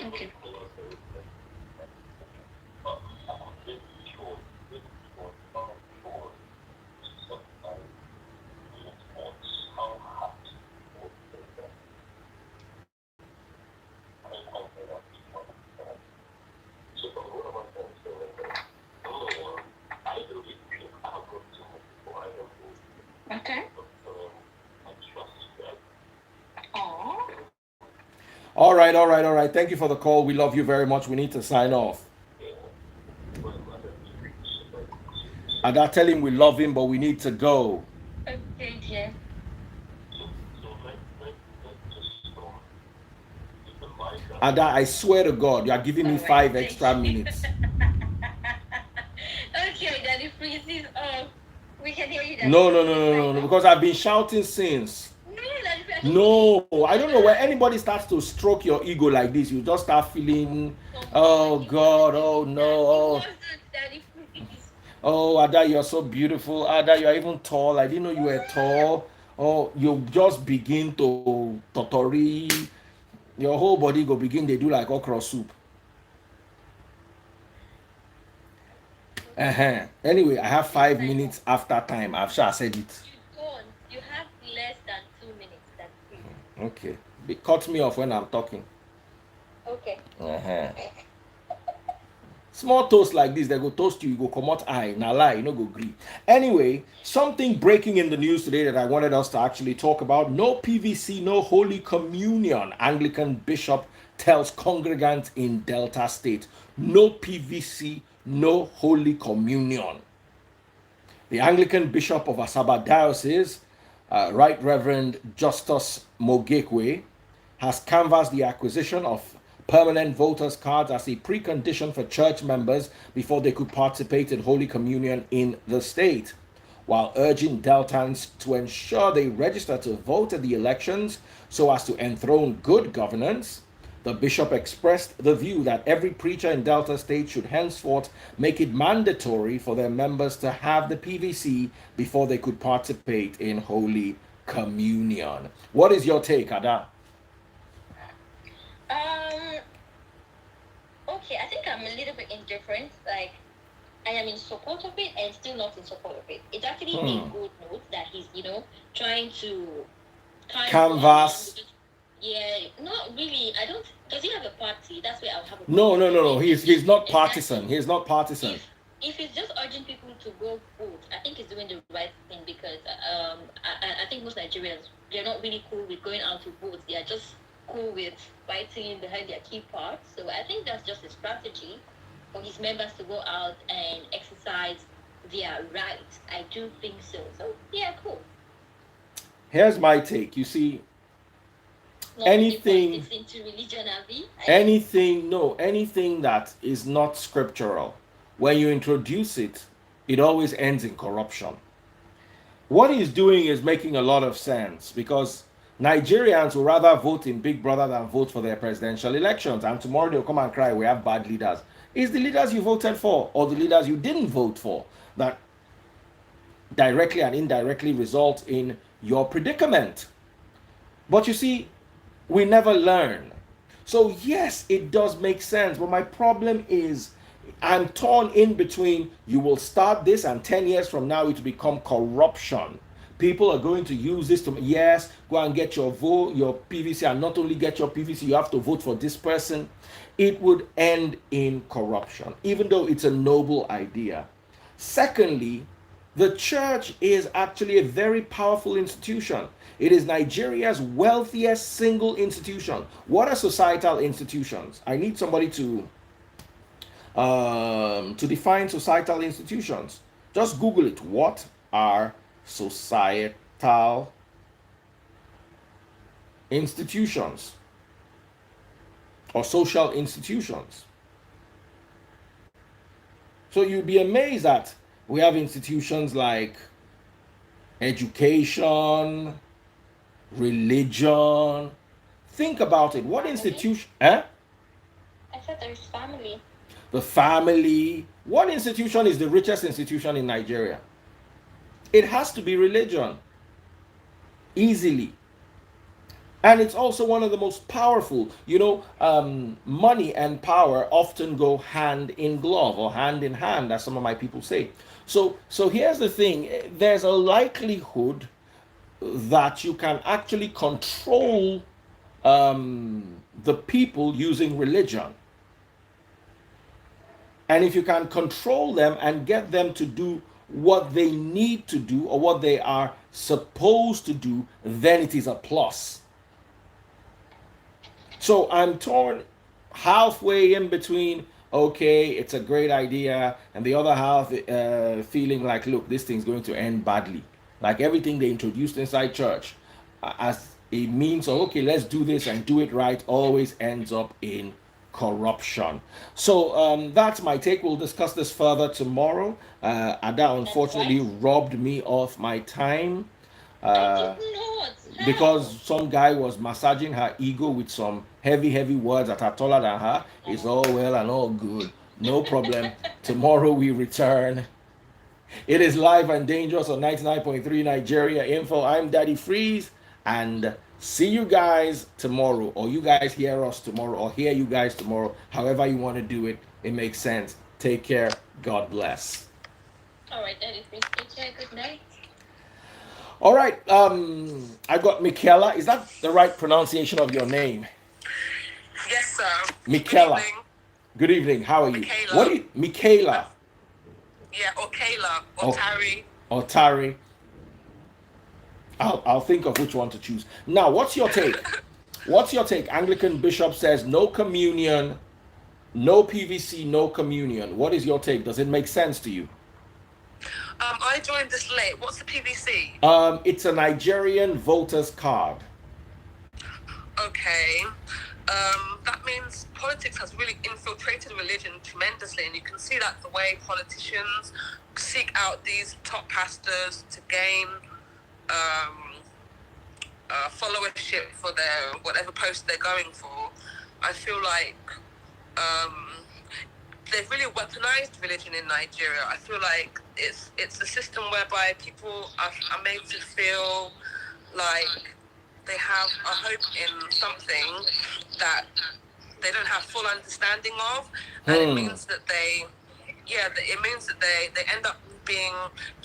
Okay. Okay. Oh. All right. Thank you for the call. We love you very much. We need to sign off. And I tell him we love him, but we need to go. Okay, dear. And I swear to God, you are giving me All right. five Thank extra you. minutes. Okay, Daddy freezes off. We can hear you, Daddy No, no, no, freezes no, right no, no, now. because I've been shouting since. No, Daddy, I don't think No, I don't know where it's anybody starts to stroke your ego like this. You just start feeling, come on. oh It God, wasn't oh even no, that. It oh, wasn't Daddy freeze. oh, Ada, you're so beautiful. Ada, you're even tall. I didn't know you were tall. Oh, you just begin to totori. Your whole body go begin, they do like okra soup. Anyway, I have Please five sign off. minutes after time. I've sure said it. You don't. You have less than 2 minutes, Daddy freeze. Okay. Cut me off when I'm talking. Okay. Uh-huh. Small toast like this, they go toast you, you go come out eye. Now lie, you no go gree. Anyway, something breaking in the news today that I wanted us to actually talk about. No PVC, no Holy Communion. Anglican bishop tells congregants in Delta State. No PVC, no Holy Communion. The Anglican Bishop of Asaba Diocese, Right Reverend Justus Mogekwe, has canvassed the acquisition of permanent voters' cards as a precondition for church members before they could participate in Holy Communion in the state, while urging Deltans to ensure they register to vote at the elections so as to enthrone good governance. The bishop expressed the view that every preacher in Delta State should henceforth make it mandatory for their members to have the PVC before they could participate in Holy Communion. What is your take, Ada? Um. Okay, I think I'm a little bit indifferent. Like, I am in support of it and still not in support of it. It's actually a good note that he's, trying to kind of go along with Canvas. it. Yeah, not really. I don't. Does he have a party? That's where I'll have a No, problem no, with no, no. it. He's not partisan. Exactly. He's not partisan. If it's just urging people to go vote, I think he's doing the right thing because I think most Nigerians, they're not really cool with going out to vote. They are just cool with fighting behind their key parts. So I think that's just a strategy for his members to go out and exercise their right. I do think so. So yeah, cool. Here's my take. You see, Not bringing anything, politics into religion, Avi. anything that is not scriptural, when you introduce it, it always ends in corruption. What he's doing is making a lot of sense because Nigerians will rather vote in Big Brother than vote for their presidential elections. And tomorrow they'll come and cry, we have bad leaders. It's the leaders you voted for or the leaders you didn't vote for that directly and indirectly result in your predicament. But you see, we never learn. So, yes, it does make sense. But my problem is, I'm torn in between you will start this, and 10 years from now, it will become corruption. People are going to use this to, yes, go and get your vote, your PVC, and not only get your PVC, you have to vote for this person. It would end in corruption, even though it's a noble idea. Secondly, the church is actually a very powerful institution. It is Nigeria's wealthiest single institution. What are societal institutions? I need somebody to define societal institutions. Just Google it. What are societal institutions or social institutions? So you'd be amazed that we have institutions like education, religion. Think about it. What Family. institution? Eh? I said there is family. The family. What institution is the richest institution in Nigeria? It has to be religion. Easily. And it's also one of the most powerful. Money and power often go hand in glove or hand in hand, as some of my people say. So here's the thing: there's a likelihood that you can actually control the people using religion. And if you can control them and get them to do what they need to do or what they are supposed to do, then it is a plus. So I'm torn halfway in between, okay, it's a great idea, and the other half feeling like, look, this thing's going to end badly. Like everything they introduced inside church as a means of, okay, let's do this and do it right, always ends up in corruption. So that's my take. We'll discuss this further tomorrow. Ada That's unfortunately right. robbed me of my time. I did Uh, not. How? because some guy was massaging her ego with some heavy, heavy words that are taller than her. It's all well and all good. No problem. Tomorrow we return. It is live and dangerous on 99.3 Nigeria Info. I'm Daddy Freeze, and see you guys tomorrow, or you guys hear us tomorrow, or hear you guys tomorrow. However you want to do it, it makes sense. Take care. God bless. All right, that is it. Take care. Good night. All right. I got Michaela. Is that the right pronunciation of your name? Yes, sir. Good Michaela. evening. Good evening. How are you? What Michaela. do you, Michaela Yeah, or Kayla, or or Tari. Tari? I'll think of which one to choose. Now, what's your take? What's your take? Anglican bishop says no communion, no PVC, no communion. What is your take? Does it make sense to you? I joined this late. What's the PVC? It's a Nigerian voter's card. Okay. That means politics has really infiltrated religion tremendously, and you can see that the way politicians seek out these top pastors to gain followership for their whatever post they're going for. I feel like they've really weaponized religion in Nigeria. I feel like it's a system whereby people are made to feel like they have a hope in something that they don't have full understanding of, and it means that it means that they end up being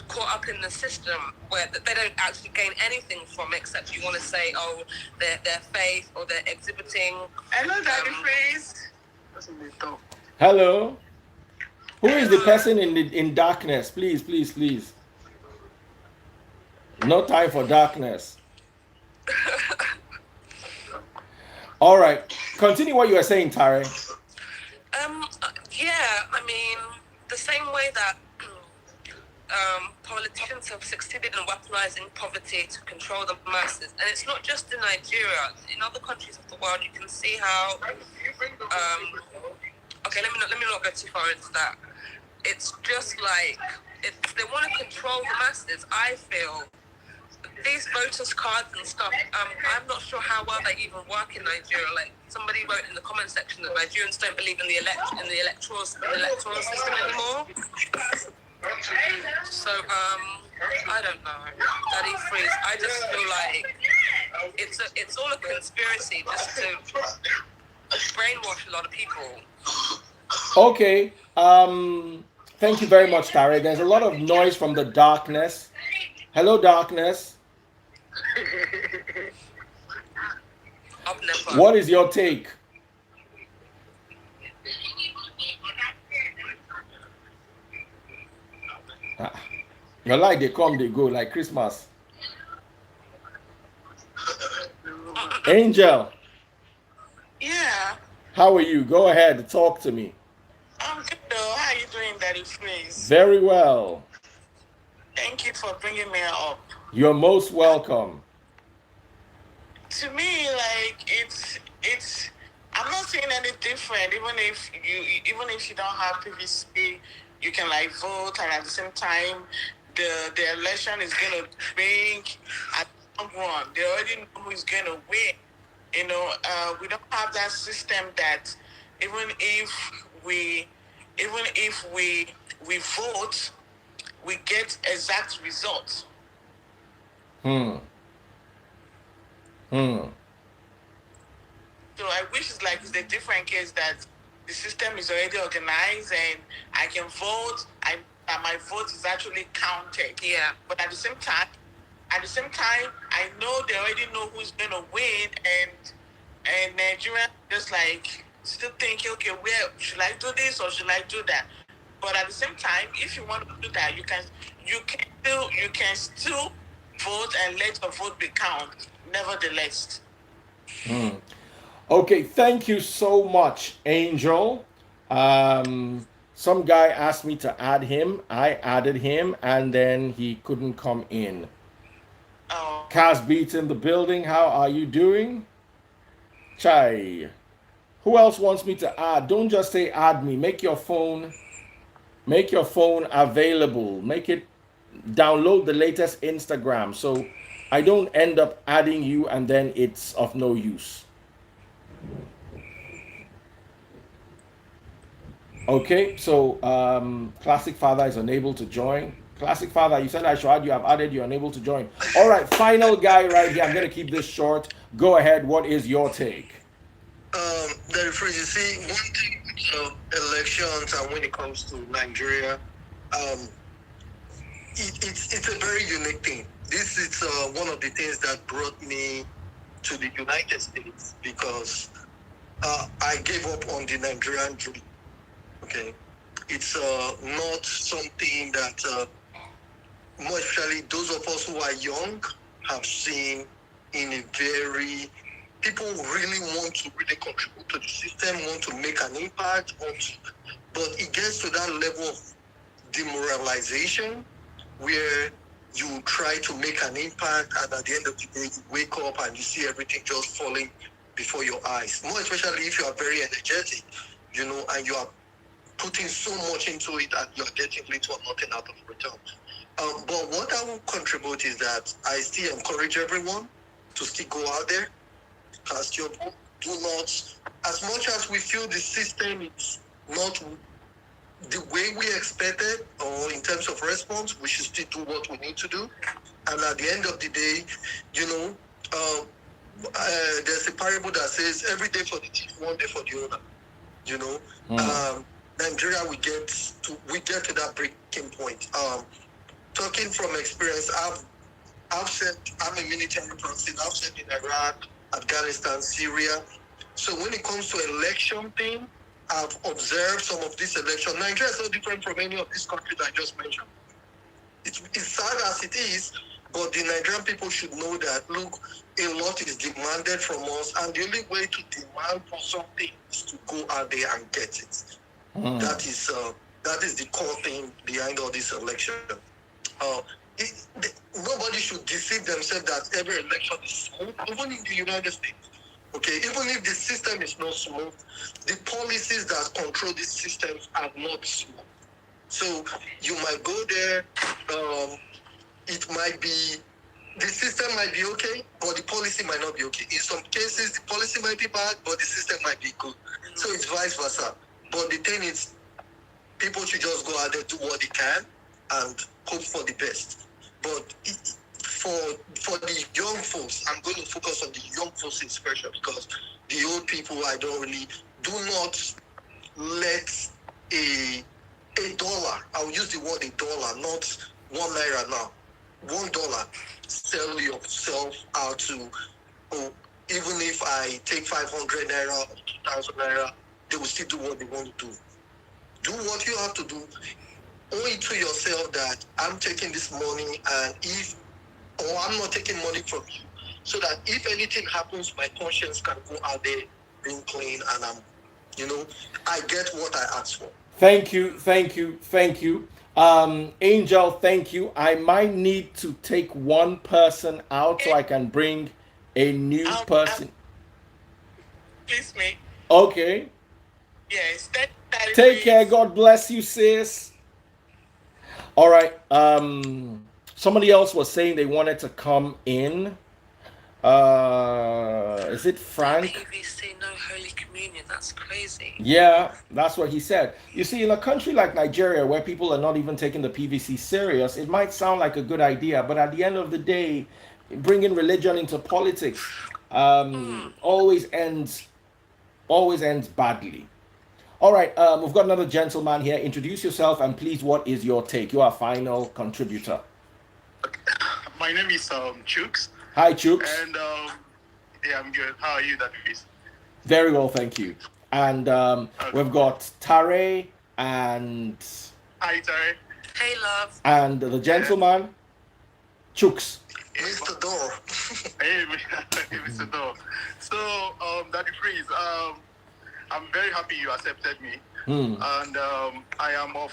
caught up in the system where they don't actually gain anything from it, except you want to say, oh, their faith, or they're exhibiting. Hello, Daddy Freeze. Hello. Who is the Hello. person in darkness? Please, please, please. No time for darkness. All right. Continue what you were saying, Tare. Yeah, I mean, the same way that politicians have succeeded in weaponizing poverty to control the masses, and it's not just in Nigeria. In other countries of the world, you can see how. Okay, let me not go too far into that. It's just like if they want to control the masses, I feel these voters' cards and stuff. I'm not sure how well they even work in Nigeria. Like somebody wrote in the comment section that Nigerians don't believe in the electoral system anymore. So I don't know. Daddy Freeze. I just feel like it's all a conspiracy just to brainwash a lot of people. Okay. Thank you very much, Tare. There's a lot of noise from the darkness. Hello, darkness. I've never. What is your take? Your light, they come, they go like Christmas. Angel, Yeah, how are you? Go ahead, talk to me. I'm good though. How are you doing, Daddy Freeze? Very well. Thank you for bringing me up. You're most welcome. To me, like it's. I'm not seeing any different. Even if you don't have PVC, you can like vote, and at the same time, the election is gonna bring a long run. They already know who's gonna win. We don't have that system that even if we we vote, we get exact results. Hmm. Hmm. So I wish it's a different case that the system is already organized and I can vote. That my vote is actually counted. Yeah. But at the same time, I know they already know who's gonna win, and Nigeria just like still thinking, okay, where should I do this or should I do that? But at the same time, if you want to do that, you can still vote and let your vote be counted. Nevertheless. Okay, thank you so much, Angel. Some guy asked me to add him. I added him, and then he couldn't come in. Cas Beats in the building. How are you doing? Chai. Who else wants me to add? Don't just say add me. Make your phone available. Make it download the latest Instagram so I don't end up adding you and then it's of no use. Okay, so Classic Father is unable to join. Classic Father, you said I should add you. I've added you, unable to join. All right, final guy right here. I'm going to keep this short. Go ahead. What is your take? The you see, one thing elections and when it comes to Nigeria, it's a very unique thing. This is one of the things that brought me to the United States because I gave up on the Nigerian dream. Okay, it's not something that, more especially those of us who are young, have seen in a very. People really want to really contribute to the system, want to make an impact, but it gets to that level of demoralization where you try to make an impact, and at the end of the day, you wake up and you see everything just falling before your eyes. More especially if you are very energetic, and you are putting so much into it and you're getting little or nothing out of return. But what I will contribute is that I still encourage everyone to still go out there, cast your vote. Do not, as much as we feel the system is not the way we expected or in terms of response, we should still do what we need to do. And at the end of the day, there's a parable that says every day for the thief, one day for the owner. Nigeria, we get to that breaking point. Talking from experience, I've said I'm a military person. I've said in Iraq, Afghanistan, Syria. So when it comes to election thing, I've observed some of these elections. Nigeria is no different from any of these countries I just mentioned. It's sad as it is, but the Nigerian people should know that, look, a lot is demanded from us, and the only way to demand for something is to go out there and get it. That is the core thing behind all this election. Nobody should deceive themselves that every election is smooth, even in the United States. Okay, even if the system is not smooth, the policies that control these systems are not smooth. So you might go there, it might be, the system might be okay, but the policy might not be okay. In some cases, the policy might be bad, but the system might be good. So it's vice versa. But the thing is, people should just go out there, do what they can, and hope for the best. But for the young folks, I'm going to focus on the young folks especially, because the old people, do not let a dollar, I'll use the word a dollar, not 1 naira now, $1, sell yourself out to, even if I take 500 naira or 2,000 naira, they will still do what they want to do. Do what you have to do. Owe it to yourself that I'm taking this money, and I'm not taking money from you, so that if anything happens, my conscience can go out there being clean, and I get what I asked for. Thank you. Angel, thank you. I might need to take one person out so I can bring a new person. Please, me. Okay. Yes. Take care. God bless you, sis. All right. Somebody else was saying they wanted to come in. Is it Frank? PVC, no Holy Communion. That's crazy. Yeah, that's what he said. You see, in a country like Nigeria, where people are not even taking the PVC serious, it might sound like a good idea, but at the end of the day, bringing religion into politics always ends always ends badly. All right, we've got another gentleman here. Introduce yourself and please, what is your take? You are final contributor. My name is Chooks. Hi, Chooks. And yeah, I'm good. How are you, Davis? Very well, thank you. And we've got Tare and Hi, Tare. Hey, love. and the gentleman, Chooks. Mr. Door. Hey, Mr. Dog. So, Daddy Freeze, I'm very happy you accepted me. And I am of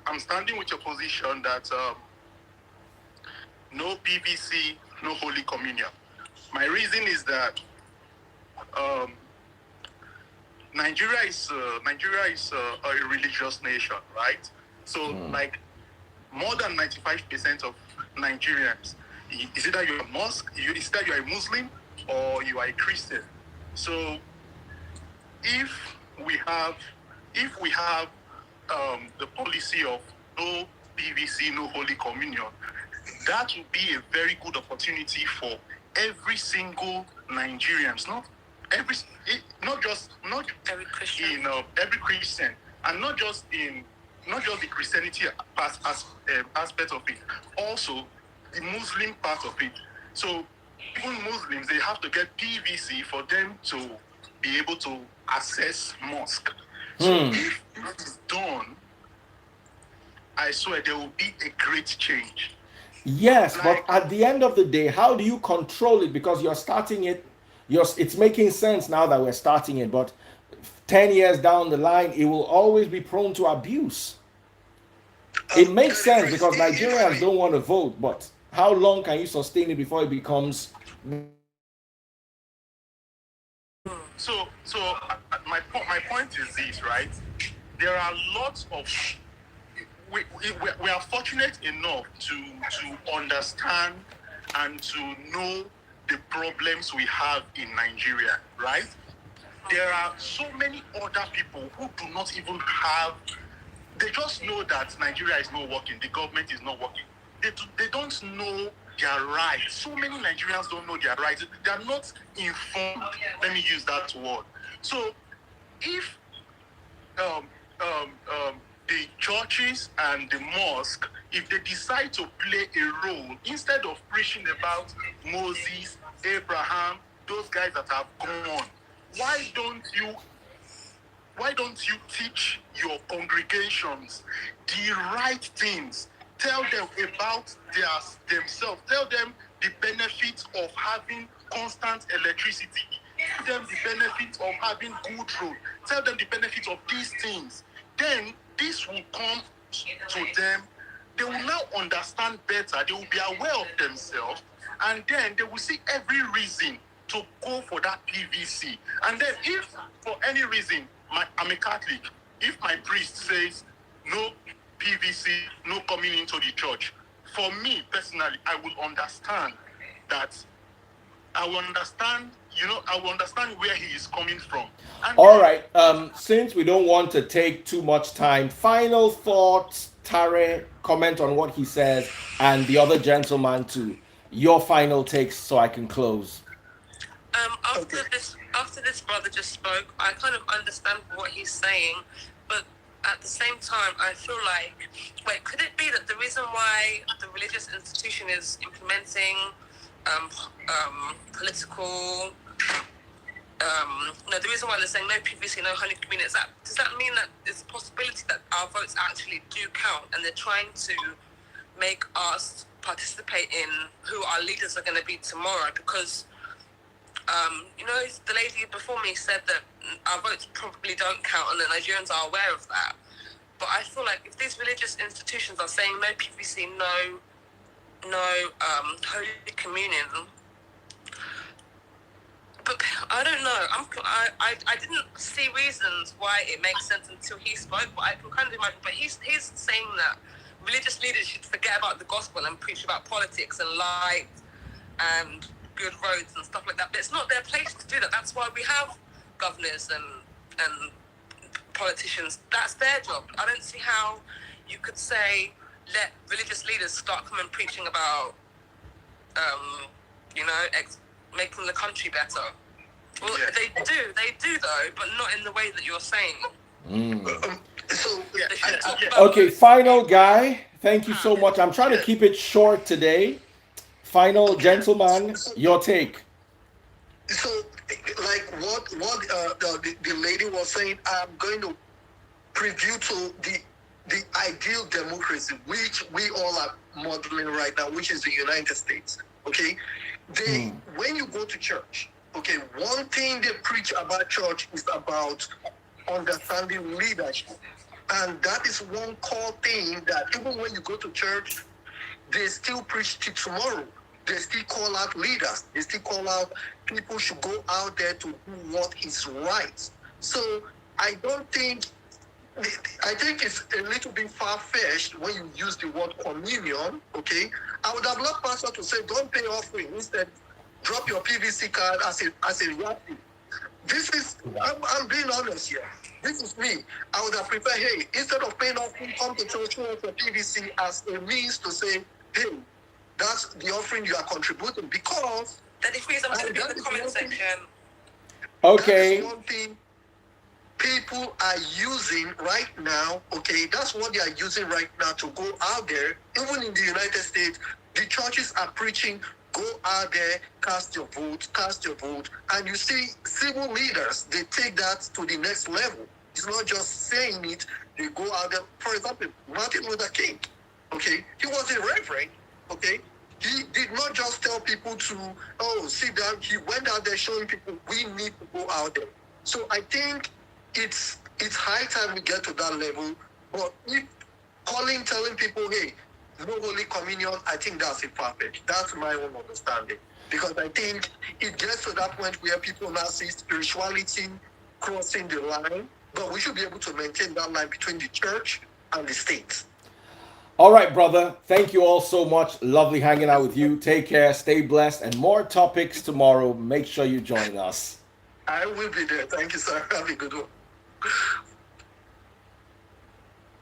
I'm standing with your position that no PVC, no Holy Communion. My reason is that Nigeria is a religious nation, right? So, like, more than 95% of Nigerians, is either you're a mosque, is either you're a Muslim or you are a Christian. So, if we have the policy of no PVC, no Holy Communion, that would be a very good opportunity for every single Nigerians, not Every Christian. in every Christian, and not just the Christianity aspect of it, also the Muslim part of it. So even Muslims, they have to get PVC for them to be able to access mosque. So if it is done, I swear there will be a great change. Yes, but at the end of the day, how do you control it? Because you're starting it, it's making sense now that we're starting it, but 10 years down the line, it will always be prone to abuse. It makes sense because Nigerians don't want to vote, but how long can you sustain it before it becomes... So my point is this, right? There are lots of we are fortunate enough to understand and to know the problems we have in Nigeria, right? There are so many other people who do not even have. They just know that Nigeria is not working. The government is not working. They don't know their rights. So many Nigerians don't know their rights. They are not informed. Let me use that word. So if the churches and the mosque, if they decide to play a role, instead of preaching about Moses, Abraham, those guys that have gone, why don't you teach your congregations the right things? Tell them about themselves. Tell them the benefits of having constant electricity. Tell them the benefits of having good road. Tell them the benefits of these things. Then this will come to them. They will now understand better. They will be aware of themselves. And then they will see every reason to go for that PVC. And then if for any reason, I'm a Catholic, if my priest says no PVC, no coming into the church, for me personally, I will understand that. I will understand where he is coming from. And all right. Since we don't want to take too much time, final thoughts, Tare, comment on what he says, and the other gentleman too. Your final takes, so I can close. After this brother just spoke, I kind of understand what he's saying, but at the same time, I feel like, could it be that the reason why the religious institution is implementing political, the reason why they're saying no PVC, no Holy Communion, does that mean that there's a possibility that our votes actually do count, and they're trying to make us participate in who our leaders are going to be tomorrow? Because the lady before me said that our votes probably don't count and that Nigerians are aware of that. But I feel like if these religious institutions are saying no PVC, no Holy Communion, but I don't know. I didn't see reasons why it makes sense until he spoke, but I can kind of imagine. But he's saying that religious leaders should forget about the gospel and preach about politics and light and good roads and stuff like that. But it's not their place to do that. That's why we have governors and politicians. That's their job. I don't see how you could say let religious leaders start coming preaching about making the country better. Well, Yeah. they do though, but not in the way that you're saying. So yeah, They should talk yeah. about Okay, those. final guy. Thank you so much. I'm trying to Yeah. keep it short today. Final Okay. gentleman, So, your take. so like what the lady was saying, I'm going to preview to the ideal democracy which we all are modeling right now, which is the United States. Okay, they when you go to church, okay, one thing they preach about church is about understanding leadership, and that is one core thing that even when you go to church, they still preach till tomorrow. They still call out leaders. They still call out people should go out there to do what is right. So I don't think, I think it's a little bit far-fetched when you use the word communion, okay? I would have loved Pastor to say, don't pay offering. Instead, drop your PVC card as a reality. This is, I'm being honest here. This is me. I would have preferred, hey, instead of paying offering, come to church for PVC as a means to say, hey, that's the offering you are contributing, because Then if we put it in the comment section. that Okay. is one thing people are using right now, okay? That's what they are using right now to go out there. Even in the United States, the churches are preaching, go out there, cast your vote, cast your vote. And you see civil leaders, they take that to the next level. It's not just saying it, they go out there. For example, Martin Luther King, okay? He was a reverend, okay? He did not just tell people to, oh, sit down. He went out there showing people we need to go out there. So I think it's high time we get to that level. But if telling people, hey, no Holy Communion, I think that's imperfect. That's my own understanding. Because I think it gets to that point where people now see spirituality crossing the line, but we should be able to maintain that line between the church and the state. All right, brother. Thank you all so much. Lovely hanging out with you. Take care, stay blessed, and more topics tomorrow. Make sure you join us. I will be there. Thank you, sir. Have a good one.